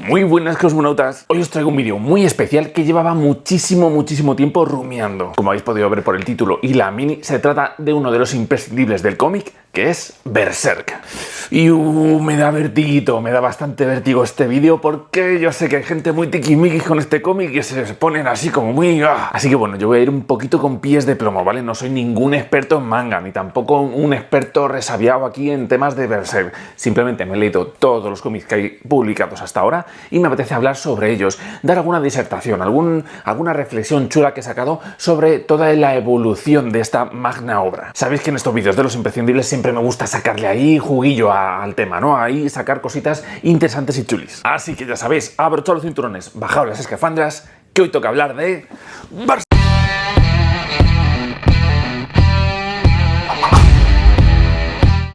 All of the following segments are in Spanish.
Muy buenas cosmonautas, hoy os traigo un vídeo muy especial que llevaba muchísimo tiempo rumiando. Como habéis podido ver por el título y la mini, se trata de uno de los imprescindibles del cómic, que es Berserk. Y me da vertiguito, me da bastante vértigo este vídeo porque yo sé que hay gente muy tiquismiquis con este cómic que se ponen así como muy... Así que bueno, yo voy a ir un poquito con pies de plomo, ¿vale? No soy ningún experto en manga, ni tampoco un experto resabiado aquí en temas de Berserk. Simplemente me he leído todos los cómics que hay publicados hasta ahora y me apetece hablar sobre ellos, dar alguna disertación, alguna reflexión chula que he sacado sobre toda la evolución de esta magna obra. Sabéis que en estos vídeos de los imprescindibles siempre me gusta sacarle ahí juguillo al tema, ¿no? Ahí sacar cositas interesantes y chulis. Así que ya sabéis, abrochad los cinturones, bajad las escafandras, que hoy toca hablar de...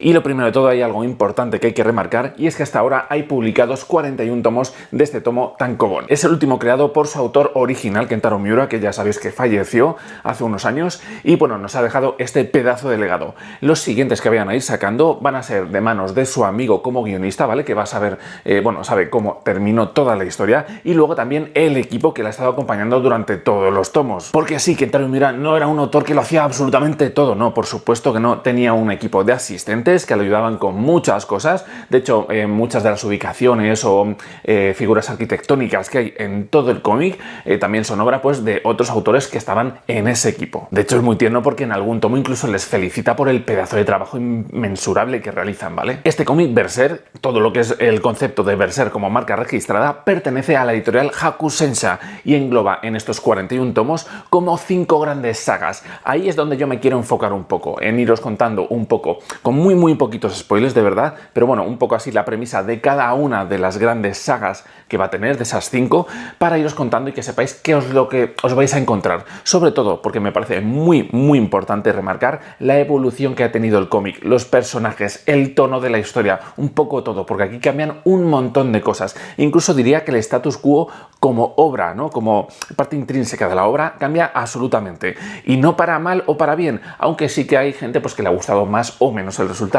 Y lo primero de todo, hay algo importante que hay que remarcar, y es que hasta ahora hay publicados 41 tomos de este tomo tankobon. Es el último creado por su autor original, Kentaro Miura, que ya sabéis que falleció hace unos años, y bueno, nos ha dejado este pedazo de legado. Los siguientes que vayan a ir sacando van a ser de manos de su amigo como guionista, ¿vale? Que va a saber, sabe cómo terminó toda la historia, y luego también el equipo que la ha estado acompañando durante todos los tomos. Porque sí, Kentaro Miura no era un autor que lo hacía absolutamente todo, no, por supuesto que no, tenía un equipo de asistentes que le ayudaban con muchas cosas. De hecho, muchas de las ubicaciones o figuras arquitectónicas que hay en todo el cómic también son obra pues de otros autores que estaban en ese equipo. De hecho, es muy tierno porque en algún tomo incluso les felicita por el pedazo de trabajo inmensurable que realizan, ¿vale? Este cómic Berserk, todo lo que es el concepto de Berserk como marca registrada, pertenece a la editorial Hakusensha y engloba en estos 41 tomos como 5 grandes sagas. Ahí es donde yo me quiero enfocar un poco, en iros contando un poco, con muy poquitos spoilers de verdad, pero bueno, un poco así la premisa de cada una de las grandes sagas que va a tener, de esas 5, para iros contando y que sepáis qué es lo que os vais a encontrar. Sobre todo porque me parece muy importante remarcar la evolución que ha tenido el cómic, los personajes, el tono de la historia, un poco todo, porque aquí cambian un montón de cosas. Incluso diría que el status quo como obra, ¿no? Como parte intrínseca de la obra, cambia absolutamente. Y no para mal o para bien, aunque sí que hay gente pues que le ha gustado más o menos el resultado.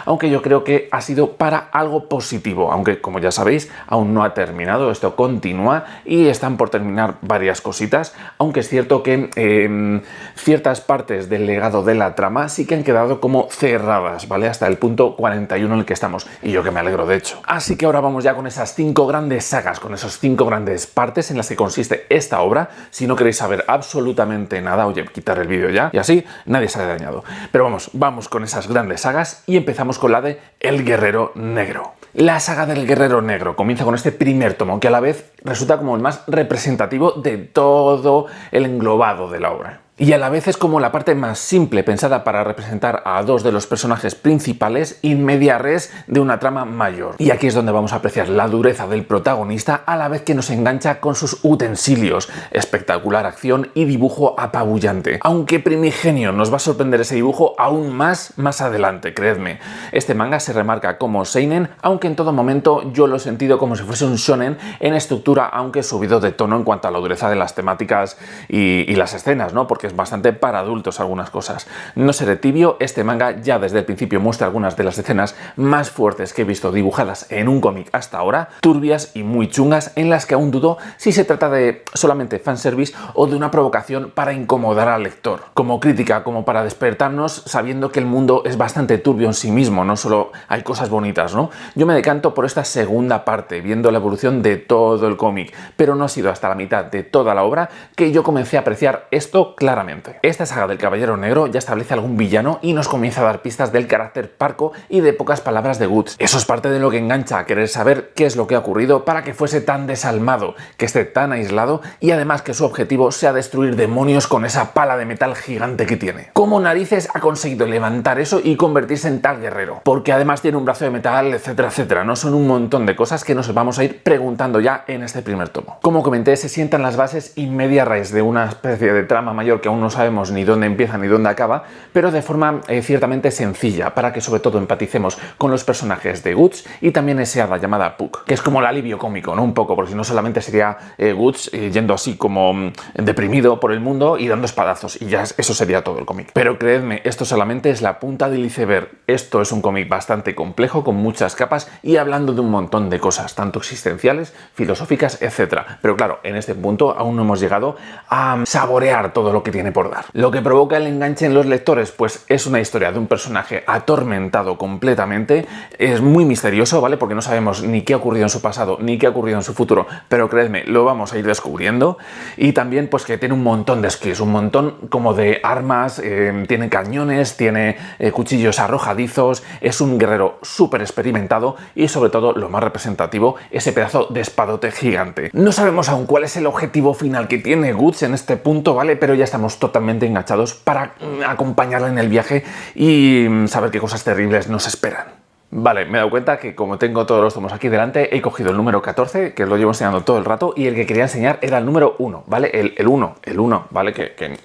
Aunque yo creo que ha sido para algo positivo, aunque como ya sabéis aún no ha terminado, esto continúa y están por terminar varias cositas, aunque es cierto que ciertas partes del legado de la trama sí que han quedado como cerradas, ¿vale? Hasta el punto 41 en el que estamos, y yo que me alegro de hecho. Así que ahora vamos ya con esas 5 grandes sagas, con esos 5 grandes partes en las que consiste esta obra. Si no queréis saber absolutamente nada, oye, quitar el vídeo ya, y así nadie sale dañado. Pero vamos con esas grandes sagas y empezamos con la de El Guerrero Negro. La saga del Guerrero Negro comienza con este primer tomo que a la vez resulta como el más representativo de todo el englobado de la obra. Y a la vez es como la parte más simple pensada para representar a dos de los personajes principales in media res de una trama mayor. Y aquí es donde vamos a apreciar la dureza del protagonista a la vez que nos engancha con sus utensilios, espectacular acción y dibujo apabullante. Aunque primigenio, nos va a sorprender ese dibujo aún más adelante, creedme. Este manga se remarca como seinen, aunque en todo momento yo lo he sentido como si fuese un shonen en estructura, aunque subido de tono en cuanto a la dureza de las temáticas y las escenas, ¿no? Porque es bastante para adultos algunas cosas. No seré tibio, este manga ya desde el principio muestra algunas de las escenas más fuertes que he visto dibujadas en un cómic hasta ahora, turbias y muy chungas, en las que aún dudo si se trata de solamente fanservice o de una provocación para incomodar al lector. Como crítica, como para despertarnos sabiendo que el mundo es bastante turbio en sí mismo, no solo hay cosas bonitas, ¿no? Yo me decanto por esta segunda parte, viendo la evolución de todo el cómic, pero no ha sido hasta la mitad de toda la obra que yo comencé a apreciar esto claramente. Esta saga del Caballero Negro ya establece algún villano y nos comienza a dar pistas del carácter parco y de pocas palabras de Guts. Eso es parte de lo que engancha a querer saber qué es lo que ha ocurrido para que fuese tan desalmado, que esté tan aislado y además que su objetivo sea destruir demonios con esa pala de metal gigante que tiene. ¿Cómo narices ha conseguido levantar eso y convertirse en tal guerrero? Porque además tiene un brazo de metal, etcétera, etcétera. No son un montón de cosas que nos vamos a ir preguntando ya en este primer tomo. Como comenté, se sientan las bases in media res de una especie de trama mayor que que aún no sabemos ni dónde empieza ni dónde acaba, pero de forma ciertamente sencilla, para que sobre todo empaticemos con los personajes de Guts y también ese hada llamada Puck, que es como el alivio cómico, ¿no? Un poco, porque si no solamente sería Guts yendo así como deprimido por el mundo y dando espadazos, y ya eso sería todo el cómic. Pero creedme, esto solamente es la punta del iceberg. Esto es un cómic bastante complejo, con muchas capas y hablando de un montón de cosas, tanto existenciales, filosóficas, etc. Pero claro, en este punto aún no hemos llegado a saborear todo lo que tiene por dar. Lo que provoca el enganche en los lectores, pues es una historia de un personaje atormentado completamente. Es muy misterioso, ¿vale? Porque no sabemos ni qué ha ocurrido en su pasado, ni qué ha ocurrido en su futuro, pero creedme, lo vamos a ir descubriendo. Y también pues que tiene un montón de skills, un montón como de armas, tiene cañones, tiene cuchillos arrojadizos, es un guerrero súper experimentado y sobre todo, lo más representativo, ese pedazo de espadote gigante. No sabemos aún cuál es el objetivo final que tiene Guts en este punto, ¿vale? Pero ya estamos totalmente enganchados para acompañarla en el viaje y saber qué cosas terribles nos esperan. Vale, me he dado cuenta que como tengo todos los tomos aquí delante, he cogido el número 14, que lo llevo enseñando todo el rato, y el que quería enseñar era el número 1, ¿vale? El 1, ¿vale? Que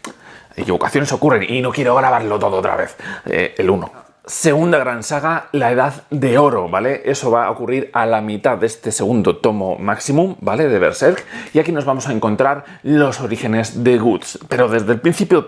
equivocaciones ocurren y no quiero grabarlo todo otra vez. El 1. Segunda gran saga, la Edad de Oro, ¿vale? Eso va a ocurrir a la mitad de este segundo tomo Maximum, ¿vale? De Berserk. Y aquí nos vamos a encontrar los orígenes de Guts, pero desde el principio.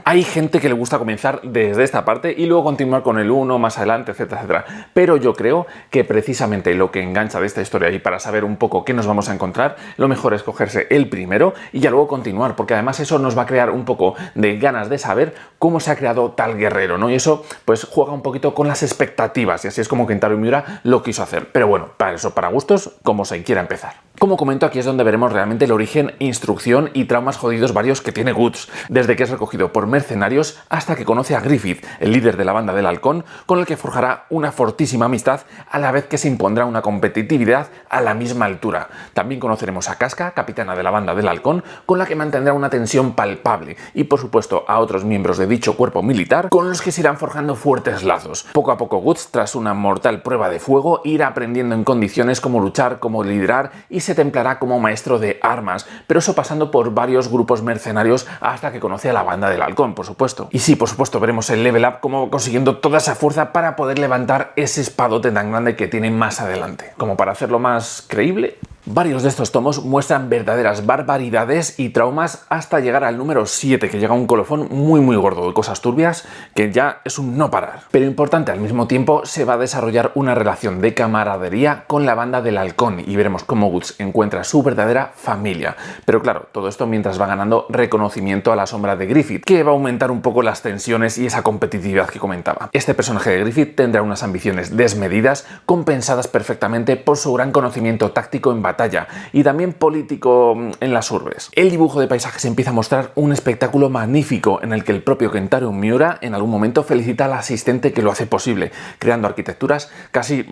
Hay gente que le gusta comenzar desde esta parte y luego continuar con el 1 más adelante, etcétera, etcétera. Pero yo creo que precisamente lo que engancha de esta historia y para saber un poco qué nos vamos a encontrar, lo mejor es cogerse el primero y ya luego continuar, porque además eso nos va a crear un poco de ganas de saber cómo se ha creado tal guerrero, ¿no? Y eso, pues, juega un poquito con las expectativas y así es como Kentaro Miura lo quiso hacer. Pero bueno, para eso, para gustos, como se quiera empezar. Como comento, aquí es donde veremos realmente el origen, instrucción y traumas jodidos varios que tiene Guts, desde que es recogido por mercenarios hasta que conoce a Griffith, el líder de la banda del Halcón, con el que forjará una fortísima amistad a la vez que se impondrá una competitividad a la misma altura. También conoceremos a Casca, capitana de la banda del Halcón, con la que mantendrá una tensión palpable y por supuesto a otros miembros de dicho cuerpo militar con los que se irán forjando fuertes lazos. Poco a poco Guts, tras una mortal prueba de fuego, irá aprendiendo en condiciones cómo luchar, cómo liderar y se templará como maestro de armas, pero eso pasando por varios grupos mercenarios hasta que conoce a la banda del Halcón, por supuesto. Y sí, por supuesto, veremos el level up como consiguiendo toda esa fuerza para poder levantar ese espadote tan grande que tiene más adelante. Como para hacerlo más creíble. Varios de estos tomos muestran verdaderas barbaridades y traumas hasta llegar al número 7, que llega un colofón muy gordo de cosas turbias que ya es un no parar. Pero importante, al mismo tiempo se va a desarrollar una relación de camaradería con la banda del Halcón y veremos cómo Guts encuentra su verdadera familia. Pero claro, todo esto mientras va ganando reconocimiento a la sombra de Griffith, que va a aumentar un poco las tensiones y esa competitividad que comentaba. Este personaje de Griffith tendrá unas ambiciones desmedidas, compensadas perfectamente por su gran conocimiento táctico en batalla y también político en las urbes. El dibujo de paisajes empieza a mostrar un espectáculo magnífico en el que el propio Kentaro Miura en algún momento felicita al asistente que lo hace posible, creando arquitecturas casi,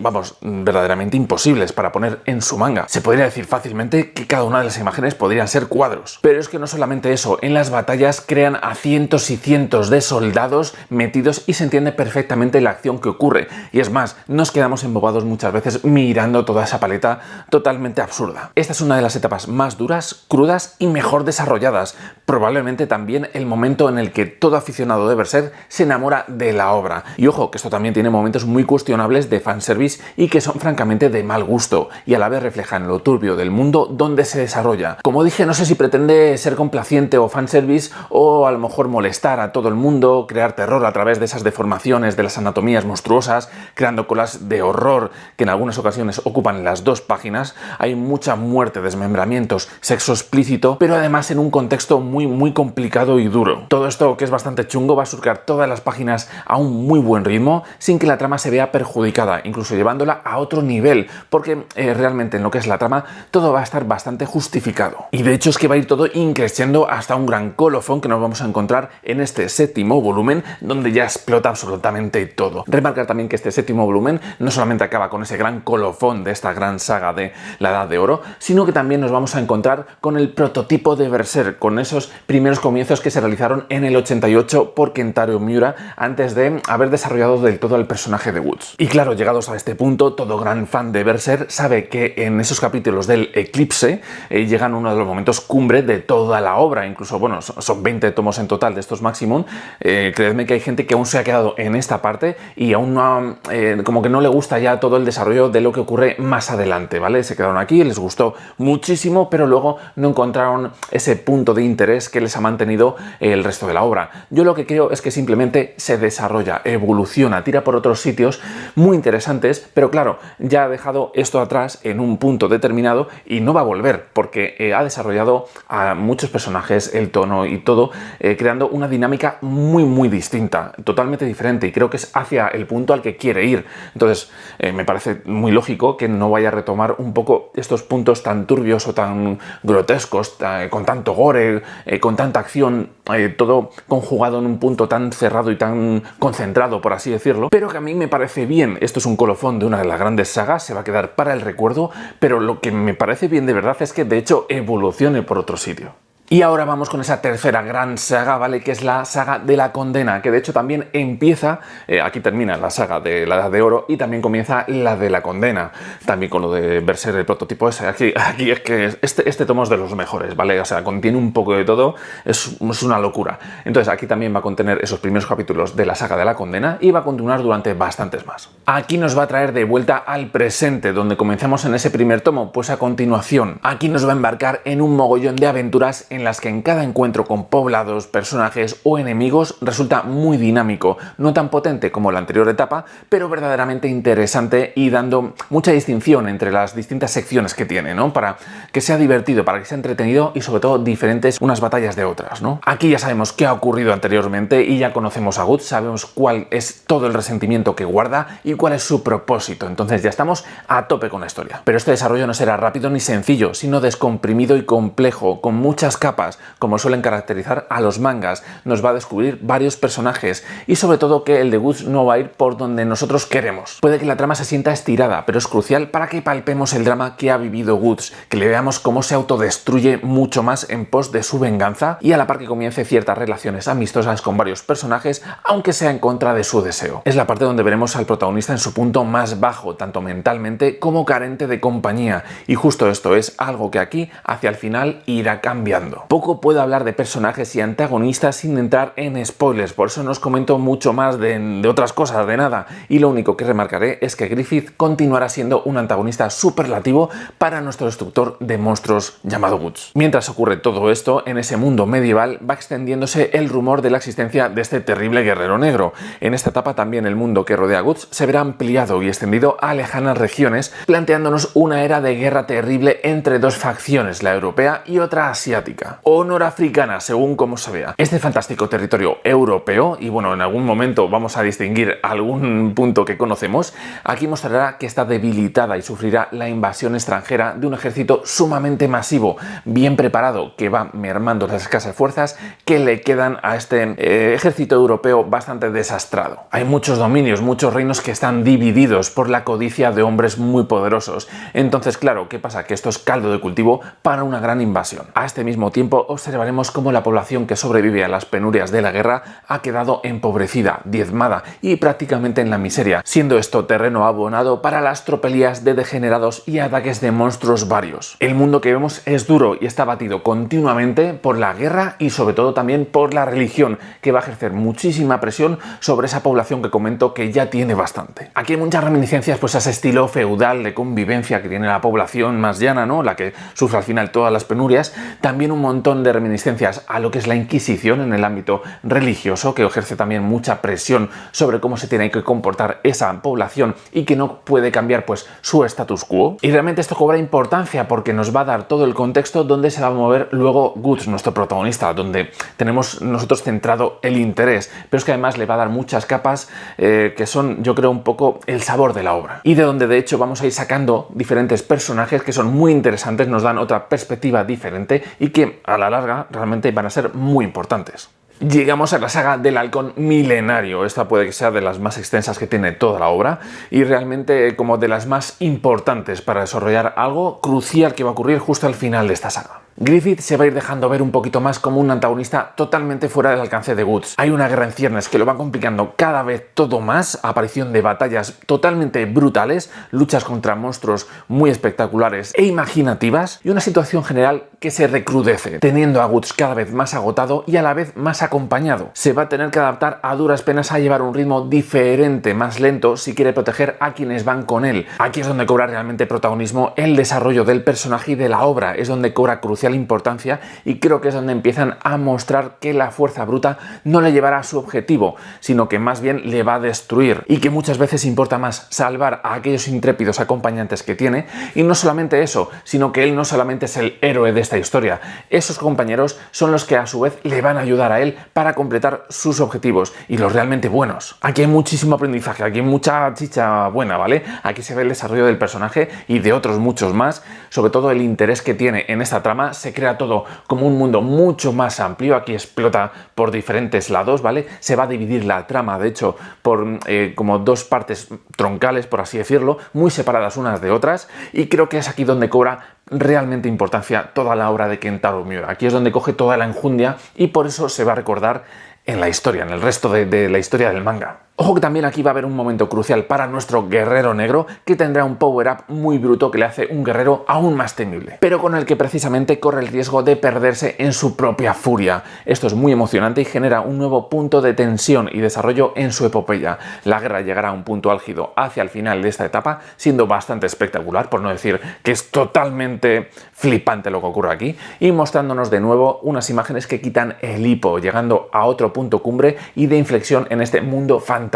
verdaderamente imposibles para poner en su manga. Se podría decir fácilmente que cada una de las imágenes podrían ser cuadros. Pero es que no solamente eso, en las batallas crean a cientos y cientos de soldados metidos y se entiende perfectamente la acción que ocurre. Y es más, nos quedamos embobados muchas veces mirando toda esa paleta totalmente absurda. Esta es una de las etapas más duras, crudas y mejor desarrolladas. Probablemente también el momento en el que todo aficionado de Berserk se enamora de la obra. Y ojo, que esto también tiene momentos muy cuestionables de fanservice y que son francamente de mal gusto y a la vez reflejan lo turbio del mundo donde se desarrolla. Como dije, no sé si pretende ser complaciente o fanservice o a lo mejor molestar a todo el mundo, crear terror a través de esas deformaciones de las anatomías monstruosas, creando colas de horror que en algunas ocasiones ocupan las 2 páginas. Hay mucha muerte, desmembramientos, sexo explícito, pero además en un contexto muy complicado y duro. Todo esto, que es bastante chungo, va a surcar todas las páginas a un muy buen ritmo, sin que la trama se vea perjudicada, incluso llevándola a otro nivel, porque realmente en lo que es la trama todo va a estar bastante justificado. Y de hecho es que va a ir todo increciendo hasta un gran colofón que nos vamos a encontrar en este 7º volumen, donde ya explota absolutamente todo. Remarcar también que este 7º volumen no solamente acaba con ese gran colofón de esta gran saga de la Edad de Oro, sino que también nos vamos a encontrar con el prototipo de Berserk, con esos primeros comienzos que se realizaron en el 88 por Kentaro Miura antes de haber desarrollado del todo el personaje de Guts. Y claro, llegados a este punto, todo gran fan de Berserk sabe que en esos capítulos del Eclipse llegan uno de los momentos cumbre de toda la obra. Incluso, bueno, son 20 tomos en total de estos Maximum. Creedme que hay gente que aún se ha quedado en esta parte y aún no como que no le gusta ya todo el desarrollo de lo que ocurre más adelante, ¿vale? Se quedaron aquí, les gustó muchísimo, pero luego no encontraron ese punto de interés que les ha mantenido el resto de la obra. Yo lo que creo es que simplemente se desarrolla, evoluciona, tira por otros sitios muy interesantes, pero claro, ya ha dejado esto atrás en un punto determinado y no va a volver, porque ha desarrollado a muchos personajes, el tono y todo, creando una dinámica muy distinta, totalmente diferente, y creo que es hacia el punto al que quiere ir. Entonces, me parece muy lógico que no vaya a retomar un poco estos puntos tan turbios o tan grotescos, con tanto gore, con tanta acción, todo conjugado en un punto tan cerrado y tan concentrado, por así decirlo, pero que a mí me parece bien. Esto es un colofón de una de las grandes sagas, se va a quedar para el recuerdo, pero lo que me parece bien de verdad es que de hecho evolucione por otro sitio. Y ahora vamos con esa tercera gran saga, ¿vale? Que es la saga de la condena, que de hecho también empieza, aquí termina la saga de la Edad de Oro y también comienza la de la condena, también con lo de Berserk, el prototipo ese. Aquí es que este tomo es de los mejores, ¿vale? O sea, contiene un poco de todo, es una locura. Entonces aquí también va a contener esos primeros capítulos de la saga de la condena y va a continuar durante bastantes más. Aquí nos va a traer de vuelta al presente, donde comenzamos en ese primer tomo, pues a continuación, aquí nos va a embarcar en un mogollón de aventuras en las que en cada encuentro con poblados, personajes o enemigos resulta muy dinámico, no tan potente como la anterior etapa, pero verdaderamente interesante y dando mucha distinción entre las distintas secciones que tiene, ¿no? Para que sea divertido, para que sea entretenido y sobre todo diferentes unas batallas de otras, ¿no? Aquí ya sabemos qué ha ocurrido anteriormente y ya conocemos a Guts, sabemos cuál es todo el resentimiento que guarda y cuál es su propósito, entonces ya estamos a tope con la historia. Pero este desarrollo no será rápido ni sencillo, sino descomprimido y complejo, con muchas capas, como suelen caracterizar a los mangas. Nos va a descubrir varios personajes y sobre todo que el de Guts no va a ir por donde nosotros queremos. Puede que la trama se sienta estirada, pero es crucial para que palpemos el drama que ha vivido Guts, que le veamos cómo se autodestruye mucho más en pos de su venganza y a la par que comience ciertas relaciones amistosas con varios personajes, aunque sea en contra de su deseo. Es la parte donde veremos al protagonista en su punto más bajo, tanto mentalmente como carente de compañía, y justo esto es algo que aquí hacia el final irá cambiando. Poco puedo hablar de personajes y antagonistas sin entrar en spoilers, por eso no os comento mucho más de otras cosas, de nada, y lo único que remarcaré es que Griffith continuará siendo un antagonista superlativo para nuestro destructor de monstruos llamado Guts. Mientras ocurre todo esto, en ese mundo medieval va extendiéndose el rumor de la existencia de este terrible guerrero negro. En esta etapa también el mundo que rodea a Guts se verá ampliado y extendido a lejanas regiones, planteándonos una era de guerra terrible entre dos facciones, la europea y otra asiática, o norafricana, según como se vea. Este fantástico territorio europeo, y bueno, en algún momento vamos a distinguir algún punto que conocemos, aquí mostrará que está debilitada y sufrirá la invasión extranjera de un ejército sumamente masivo, bien preparado, que va mermando las escasas fuerzas que le quedan a este ejército europeo bastante desastrado. Hay muchos dominios, muchos reinos que están divididos por la codicia de hombres muy poderosos. Entonces, claro, ¿qué pasa? Que esto es caldo de cultivo para una gran invasión. A este mismo tiempo observaremos cómo la población que sobrevive a las penurias de la guerra ha quedado empobrecida, diezmada y prácticamente en la miseria, siendo esto terreno abonado para las tropelías de degenerados y ataques de monstruos varios. El mundo que vemos es duro y está batido continuamente por la guerra y sobre todo también por la religión, que va a ejercer muchísima presión sobre esa población que comento que ya tiene bastante. Aquí hay muchas reminiscencias pues a ese estilo feudal de convivencia que tiene la población más llana, ¿no? La que sufre al final todas las penurias. También un montón de reminiscencias a lo que es la Inquisición en el ámbito religioso, que ejerce también mucha presión sobre cómo se tiene que comportar esa población y que no puede cambiar pues su status quo. Y realmente esto cobra importancia porque nos va a dar todo el contexto donde se va a mover luego Guts, nuestro protagonista, donde tenemos nosotros centrado el interés, pero es que además le va a dar muchas capas que son, yo creo, un poco el sabor de la obra, y de donde de hecho vamos a ir sacando diferentes personajes que son muy interesantes, nos dan otra perspectiva diferente y que a la larga realmente van a ser muy importantes. Llegamos a la saga del halcón milenario. Esta puede que sea de las más extensas que tiene toda la obra y realmente como de las más importantes para desarrollar algo crucial que va a ocurrir justo al final de esta saga. Griffith se va a ir dejando ver un poquito más como un antagonista totalmente fuera del alcance de Guts. Hay una guerra en ciernes que lo va complicando cada vez todo más, aparición de batallas totalmente brutales, luchas contra monstruos muy espectaculares e imaginativas y una situación general que se recrudece, teniendo a Guts cada vez más agotado y a la vez más acompañado. Se va a tener que adaptar a duras penas a llevar un ritmo diferente, más lento, si quiere proteger a quienes van con él. Aquí es donde cobra realmente protagonismo el desarrollo del personaje y de la obra, es donde cobra crucial importancia y creo que es donde empiezan a mostrar que la fuerza bruta no le llevará a su objetivo, sino que más bien le va a destruir y que muchas veces importa más salvar a aquellos intrépidos acompañantes que tiene y no solamente eso, sino que él no solamente es el héroe de esta historia, esos compañeros son los que a su vez le van a ayudar a él para completar sus objetivos y los realmente buenos. Aquí hay muchísimo aprendizaje, aquí hay mucha chicha buena, ¿vale? Aquí se ve el desarrollo del personaje y de otros muchos más, sobre todo el interés que tiene en esta trama. Se crea todo como un mundo mucho más amplio, aquí explota por diferentes lados, ¿vale? Se va a dividir la trama, de hecho, por como dos partes troncales, por así decirlo, muy separadas unas de otras, y creo que es aquí donde cobra realmente importancia toda la obra de Kentaro Miura. Aquí es donde coge toda la enjundia y por eso se va a recordar en la historia, en el resto de la historia del manga. Ojo que también aquí va a haber un momento crucial para nuestro guerrero negro que tendrá un power-up muy bruto que le hace un guerrero aún más temible, pero con el que precisamente corre el riesgo de perderse en su propia furia. Esto es muy emocionante y genera un nuevo punto de tensión y desarrollo en su epopeya. La guerra llegará a un punto álgido hacia el final de esta etapa, siendo bastante espectacular, por no decir que es totalmente flipante lo que ocurre aquí, y mostrándonos de nuevo unas imágenes que quitan el hipo, llegando a otro punto cumbre y de inflexión en este mundo fantástico.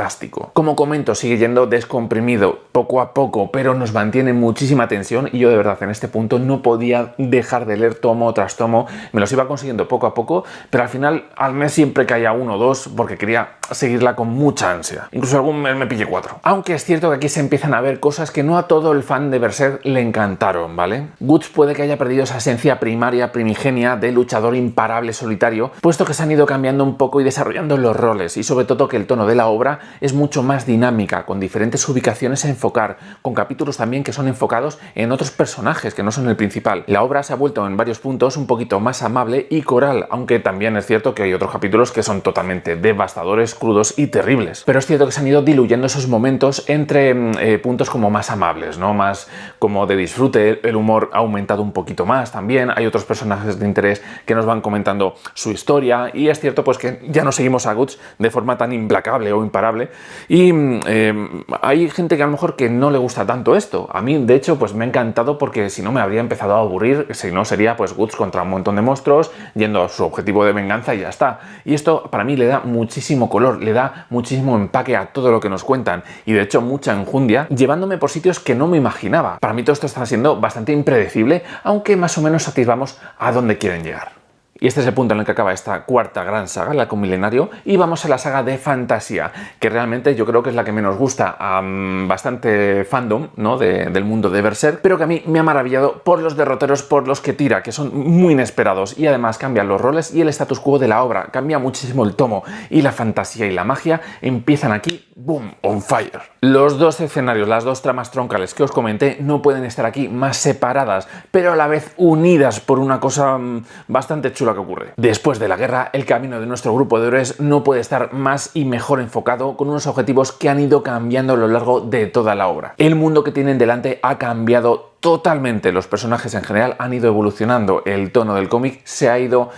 Como comento, sigue yendo descomprimido poco a poco, pero nos mantiene muchísima tensión y yo de verdad en este punto no podía dejar de leer tomo tras tomo. Me los iba consiguiendo poco a poco, pero al final al mes siempre caía uno o dos porque quería seguirla con mucha ansia. Incluso algún mes me pillé 4. Aunque es cierto que aquí se empiezan a ver cosas que no a todo el fan de Berserk le encantaron, ¿vale? Guts puede que haya perdido esa esencia primaria, primigenia de luchador imparable solitario, puesto que se han ido cambiando un poco y desarrollando los roles y sobre todo que el tono de la obra es mucho más dinámica, con diferentes ubicaciones a enfocar, con capítulos también que son enfocados en otros personajes que no son el principal. La obra se ha vuelto en varios puntos un poquito más amable y coral, aunque también es cierto que hay otros capítulos que son totalmente devastadores, crudos y terribles. Pero es cierto que se han ido diluyendo esos momentos entre puntos como más amables, ¿no? Más como de disfrute, el humor ha aumentado un poquito más también, hay otros personajes de interés que nos van comentando su historia y es cierto pues que ya no seguimos a Guts de forma tan implacable o imparable y hay gente que a lo mejor que no le gusta tanto esto. A mí de hecho pues me ha encantado porque si no me habría empezado a aburrir, si no sería pues Guts contra un montón de monstruos yendo a su objetivo de venganza y ya está. Y esto para mí le da muchísimo color, le da muchísimo empaque a todo lo que nos cuentan y de hecho mucha enjundia, llevándome por sitios que no me imaginaba. Para mí todo esto está siendo bastante impredecible, aunque más o menos atisbamos a dónde quieren llegar. Y este es el punto en el que acaba esta cuarta gran saga, el halcón milenario, y vamos a la saga de fantasía, que realmente yo creo que es la que menos gusta a bastante fandom, ¿no? del mundo de Berserk, pero que a mí me ha maravillado por los derroteros por los que tira, que son muy inesperados, y además cambian los roles y el status quo de la obra, cambia muchísimo el tomo, y la fantasía y la magia empiezan aquí, boom, on fire. Los dos escenarios, las dos tramas troncales que os comenté, no pueden estar aquí más separadas, pero a la vez unidas por una cosa bastante chula que ocurre. Después de la guerra, el camino de nuestro grupo de héroes no puede estar más y mejor enfocado, con unos objetivos que han ido cambiando a lo largo de toda la obra. El mundo que tienen delante ha cambiado totalmente, los personajes en general han ido evolucionando, el tono del cómic se ha ido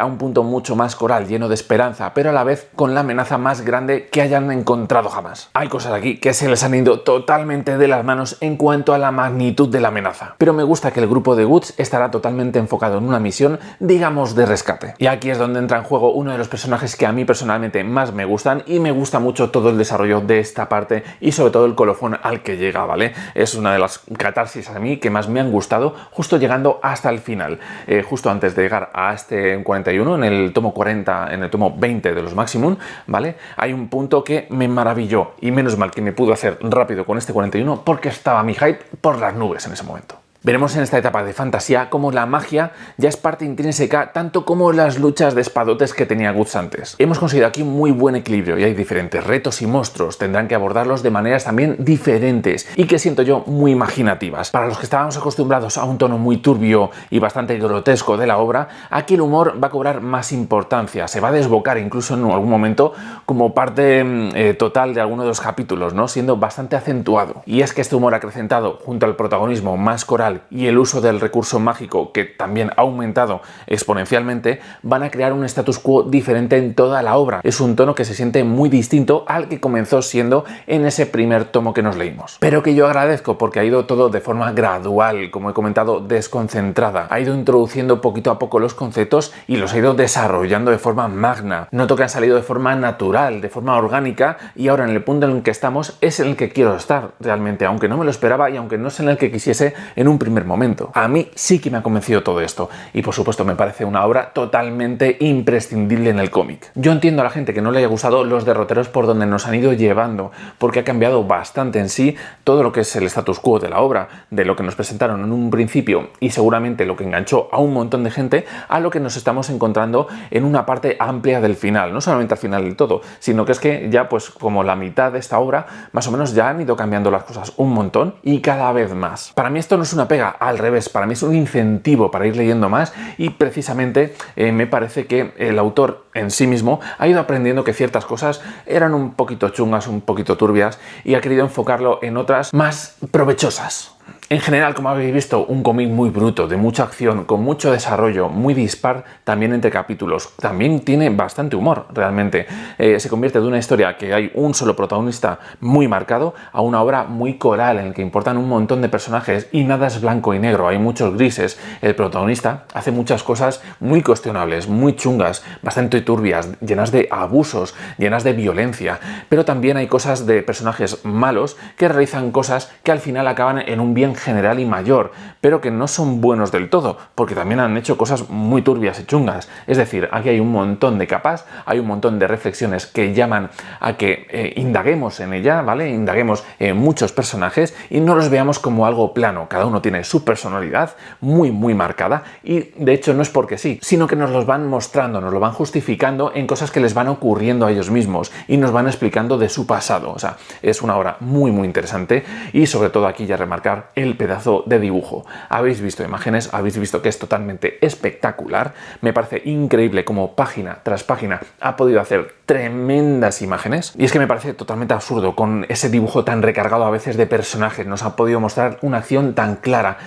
a un punto mucho más coral, lleno de esperanza, pero a la vez con la amenaza más grande que hayan encontrado jamás. Hay cosas aquí que se les han ido totalmente de las manos en cuanto a la magnitud de la amenaza, pero me gusta que el grupo de Guts estará totalmente enfocado en una misión, digamos, de rescate. Y aquí es donde entra en juego uno de los personajes que a mí personalmente más me gustan y me gusta mucho todo el desarrollo de esta parte y sobre todo el colofón al que llega, ¿vale? Es una de las catarsis a mí que más me han gustado, justo llegando hasta el final, justo antes de llegar a este 41, en el tomo 40, en el tomo 20 de los Maximum, ¿vale? Hay un punto que me maravilló y menos mal que me pudo hacer rápido con este 41 porque estaba mi hype por las nubes en ese momento. Veremos en esta etapa de fantasía cómo la magia ya es parte intrínseca tanto como las luchas de espadotes que tenía Guts antes. Hemos conseguido aquí un muy buen equilibrio y hay diferentes retos y monstruos, tendrán que abordarlos de maneras también diferentes y que siento yo muy imaginativas. Para los que estábamos acostumbrados a un tono muy turbio y bastante grotesco de la obra, aquí el humor va a cobrar más importancia, se va a desbocar incluso en algún momento como parte total de alguno de los capítulos, ¿no? Siendo bastante acentuado. Y es que este humor acrecentado junto al protagonismo más coral y el uso del recurso mágico, que también ha aumentado exponencialmente, van a crear un status quo diferente en toda la obra. Es un tono que se siente muy distinto al que comenzó siendo en ese primer tomo que nos leímos. Pero que yo agradezco porque ha ido todo de forma gradual, como he comentado, desconcentrada. Ha ido introduciendo poquito a poco los conceptos y los ha ido desarrollando de forma magna. Noto que han salido de forma natural, de forma orgánica, y ahora en el punto en el que estamos es en el que quiero estar realmente, aunque no me lo esperaba y aunque no es en el que quisiese en un primer momento. A mí sí que me ha convencido todo esto y por supuesto me parece una obra totalmente imprescindible en el cómic. Yo entiendo a la gente que no le haya gustado los derroteros por donde nos han ido llevando, porque ha cambiado bastante en sí todo lo que es el status quo de la obra, de lo que nos presentaron en un principio y seguramente lo que enganchó a un montón de gente, a lo que nos estamos encontrando en una parte amplia del final, no solamente al final del todo, sino que es que ya pues como la mitad de esta obra más o menos ya han ido cambiando las cosas un montón y cada vez más. Para mí esto no es una pega, al revés, para mí es un incentivo para ir leyendo más y precisamente me parece que el autor en sí mismo ha ido aprendiendo que ciertas cosas eran un poquito chungas, un poquito turbias y ha querido enfocarlo en otras más provechosas. En general, como habéis visto, un cómic muy bruto, de mucha acción, con mucho desarrollo, muy dispar también entre capítulos. También tiene bastante humor, realmente. Se convierte de una historia que hay un solo protagonista muy marcado a una obra muy coral en la que importan un montón de personajes y nada es blanco y negro, hay muchos grises. El protagonista hace muchas cosas muy cuestionables, muy chungas, bastante turbias, llenas de abusos, llenas de violencia, pero también hay cosas de personajes malos que realizan cosas que al final acaban en un bien general y mayor, pero que no son buenos del todo, porque también han hecho cosas muy turbias y chungas. Es decir, aquí hay un montón de capas, hay un montón de reflexiones que llaman a que indaguemos en ella, ¿vale? Indaguemos en muchos personajes y no los veamos como algo plano. Cada uno tiene su personalidad muy marcada y de hecho no es porque sí, sino que nos los van mostrando, nos lo van justificando en cosas que les van ocurriendo a ellos mismos y nos van explicando de su pasado. O sea, es una obra muy interesante y sobre todo aquí ya remarcar el pedazo de dibujo. Habéis visto imágenes, habéis visto que es totalmente espectacular. Me parece increíble cómo página tras página ha podido hacer tremendas imágenes y es que me parece totalmente absurdo con ese dibujo tan recargado a veces de personajes. Nos ha podido mostrar una acción tan clara,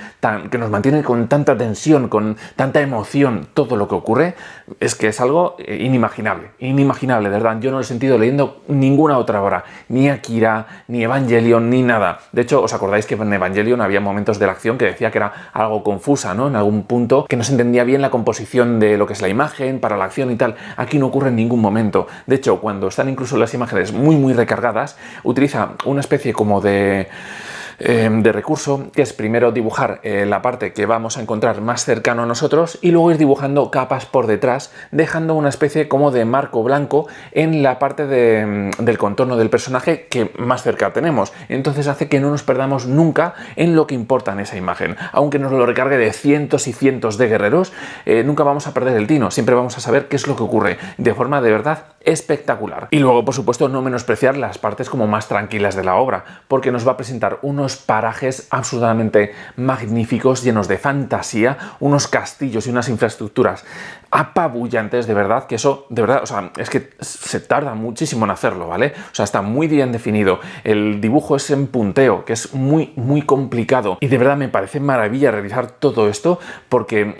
que nos mantiene con tanta tensión, con tanta emoción todo lo que ocurre. Es que es algo inimaginable, de verdad. Yo no lo he sentido leyendo ninguna otra obra, ni Akira, ni Evangelion, ni nada. De hecho, ¿os acordáis que en Evangelion había momentos de la acción que decía que era algo confusa, ¿no? En algún punto, que no se entendía bien la composición de lo que es la imagen para la acción y tal. Aquí no ocurre en ningún momento. De hecho, cuando están incluso las imágenes muy recargadas, utiliza una especie como de recurso, que es primero dibujar la parte que vamos a encontrar más cercano a nosotros y luego ir dibujando capas por detrás, dejando una especie como de marco blanco en la parte del contorno del personaje que más cerca tenemos. Entonces hace que no nos perdamos nunca en lo que importa en esa imagen. Aunque nos lo recargue de cientos y cientos de guerreros, nunca vamos a perder el tino, siempre vamos a saber qué es lo que ocurre de forma de verdad espectacular. Y luego, por supuesto, no menospreciar las partes como más tranquilas de la obra, porque nos va a presentar unos parajes absolutamente magníficos, llenos de fantasía, unos castillos y unas infraestructuras apabullantes, de verdad, que eso, de verdad, o sea, es que se tarda muchísimo en hacerlo, ¿vale? O sea, está muy bien definido, el dibujo es en punteo, que es muy complicado, y de verdad me parece maravilla realizar todo esto, porque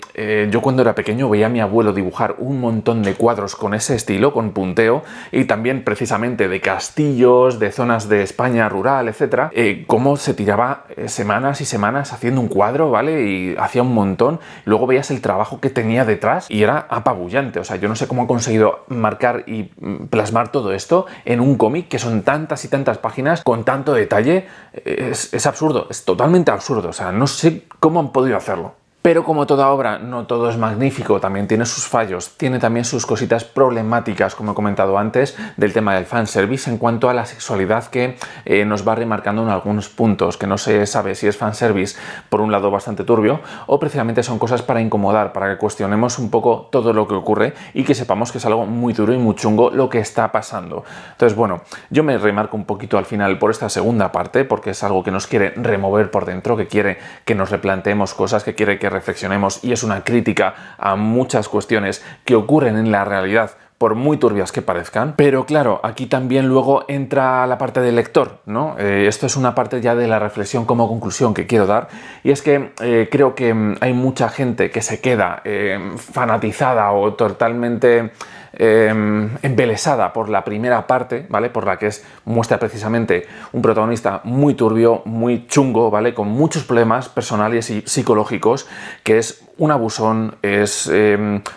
yo cuando era pequeño veía a mi abuelo dibujar un montón de cuadros con ese estilo, con punteo, y también precisamente de castillos, de zonas de España rural, etcétera, cómo se tiraba semanas y semanas haciendo un cuadro, ¿vale? Y hacía un montón, luego veías el trabajo que tenía detrás y era apabullante. O sea, yo no sé cómo ha conseguido marcar y plasmar todo esto en un cómic que son tantas y tantas páginas con tanto detalle. Es absurdo, es totalmente absurdo. O sea, no sé cómo han podido hacerlo. Pero como toda obra, no todo es magnífico, también tiene sus fallos, tiene también sus cositas problemáticas, como he comentado antes, del tema del fanservice en cuanto a la sexualidad que nos va remarcando en algunos puntos, que no se sabe si es fanservice por un lado bastante turbio o precisamente son cosas para incomodar, para que cuestionemos un poco todo lo que ocurre y que sepamos que es algo muy duro y muy chungo lo que está pasando. Entonces, bueno, yo me remarco un poquito al final por esta segunda parte, porque es algo que nos quiere remover por dentro, que quiere que nos replanteemos cosas, que quiere que reflexionemos y es una crítica a muchas cuestiones que ocurren en la realidad por muy turbias que parezcan. Pero claro, aquí también luego entra la parte del lector, ¿no? Esto es una parte ya de la reflexión como conclusión que quiero dar, y es que creo que hay mucha gente que se queda fanatizada o totalmente embelesada por la primera parte, ¿vale? Por la que muestra precisamente un protagonista muy turbio, muy chungo, ¿vale? Con muchos problemas personales y psicológicos, que es un abusón, es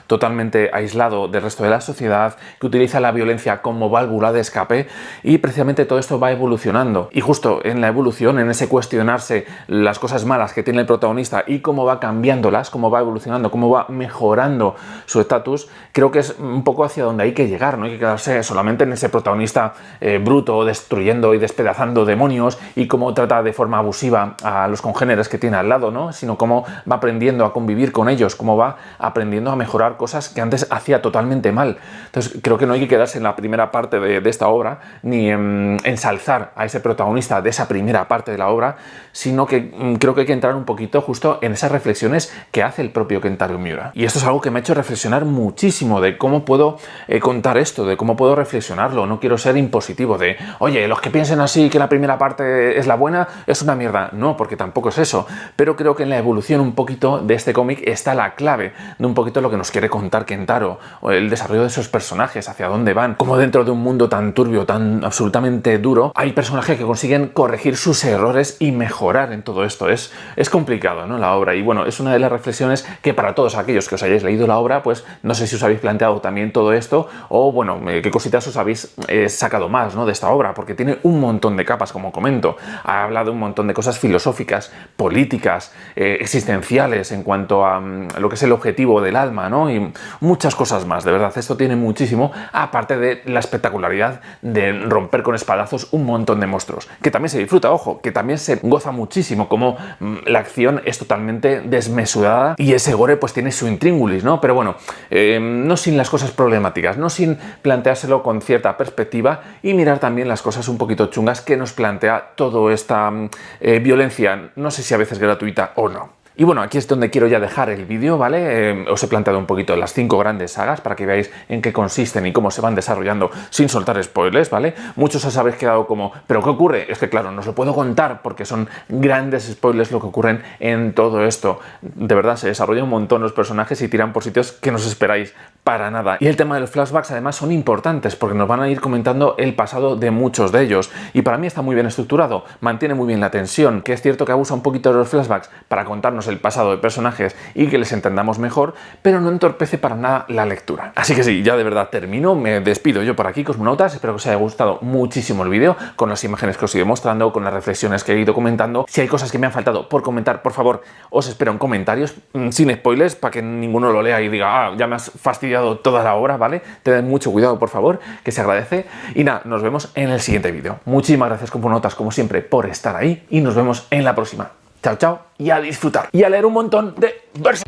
totalmente aislado del resto de la sociedad, que utiliza la violencia como válvula de escape, y precisamente todo esto va evolucionando. Y justo en la evolución, en ese cuestionarse las cosas malas que tiene el protagonista y cómo va cambiándolas, cómo va evolucionando, cómo va mejorando su estatus, creo que es un poco hacia donde hay que llegar, no hay que quedarse solamente en ese protagonista bruto, destruyendo y despedazando demonios y cómo trata de forma abusiva a los congéneres que tiene al lado, ¿no? Sino cómo va aprendiendo a convivir con ellos, cómo va aprendiendo a mejorar cosas que antes hacía totalmente mal. Entonces creo que no hay que quedarse en la primera parte de esta obra, ni ensalzar a ese protagonista de esa primera parte de la obra, sino que creo que hay que entrar un poquito justo en esas reflexiones que hace el propio Kentaro Miura. Y esto es algo que me ha hecho reflexionar muchísimo de cómo puedo contar esto, de cómo puedo reflexionarlo. No quiero ser impositivo de, oye, los que piensen así que la primera parte es la buena, es una mierda. No, porque tampoco es eso. Pero creo que en la evolución un poquito de este cómic está la clave de un poquito lo que nos quiere contar Kentaro, o el desarrollo de esos personajes, hacia dónde van, cómo dentro de un mundo tan turbio, tan absolutamente duro, hay personajes que consiguen corregir sus errores y mejorar en todo esto. Es complicado, ¿no? La obra, y bueno, es una de las reflexiones que para todos aquellos que os hayáis leído la obra, pues no sé si os habéis planteado también todo esto, o bueno, qué cositas os habéis sacado más, ¿no? De esta obra, porque tiene un montón de capas, como comento. Ha hablado un montón de cosas filosóficas, políticas, existenciales en cuanto a lo que es el objetivo del alma, ¿no? Y muchas cosas más, de verdad. Esto tiene muchísimo, aparte de la espectacularidad de romper con espadazos un montón de monstruos, que también se disfruta, ojo, que también se goza muchísimo, como la acción es totalmente desmesurada y ese gore pues tiene su intríngulis, ¿no? Pero bueno, no sin las cosas problemáticas, no sin planteárselo con cierta perspectiva y mirar también las cosas un poquito chungas que nos plantea toda esta violencia, no sé si a veces gratuita o no. Y bueno, aquí es donde quiero ya dejar el vídeo, ¿vale? Os he planteado un poquito las 5 grandes sagas para que veáis en qué consisten y cómo se van desarrollando sin soltar spoilers, ¿vale? Muchos os habéis quedado como, ¿pero qué ocurre? Es que claro, no os lo puedo contar porque son grandes spoilers lo que ocurren en todo esto. De verdad, se desarrollan un montón los personajes y tiran por sitios que no os esperáis para nada. Y el tema de los flashbacks además son importantes porque nos van a ir comentando el pasado de muchos de ellos. Y para mí está muy bien estructurado, mantiene muy bien la tensión, que es cierto que abusa un poquito de los flashbacks para contarnos el pasado de personajes y que les entendamos mejor, pero no entorpece para nada la lectura. Así que sí, ya de verdad termino, me despido yo por aquí, cosmonautas, espero que os haya gustado muchísimo el vídeo, con las imágenes que os he ido mostrando, con las reflexiones que he ido comentando. Si hay cosas que me han faltado por comentar, por favor, os espero en comentarios, sin spoilers, para que ninguno lo lea y diga, ya me has fastidiado toda la obra, ¿vale? Tened mucho cuidado, por favor, que se agradece. Y nada, nos vemos en el siguiente vídeo. Muchísimas gracias, cosmonautas, como siempre, por estar ahí y nos vemos en la próxima. Chao, chao, y a disfrutar. Y a leer un montón de versos.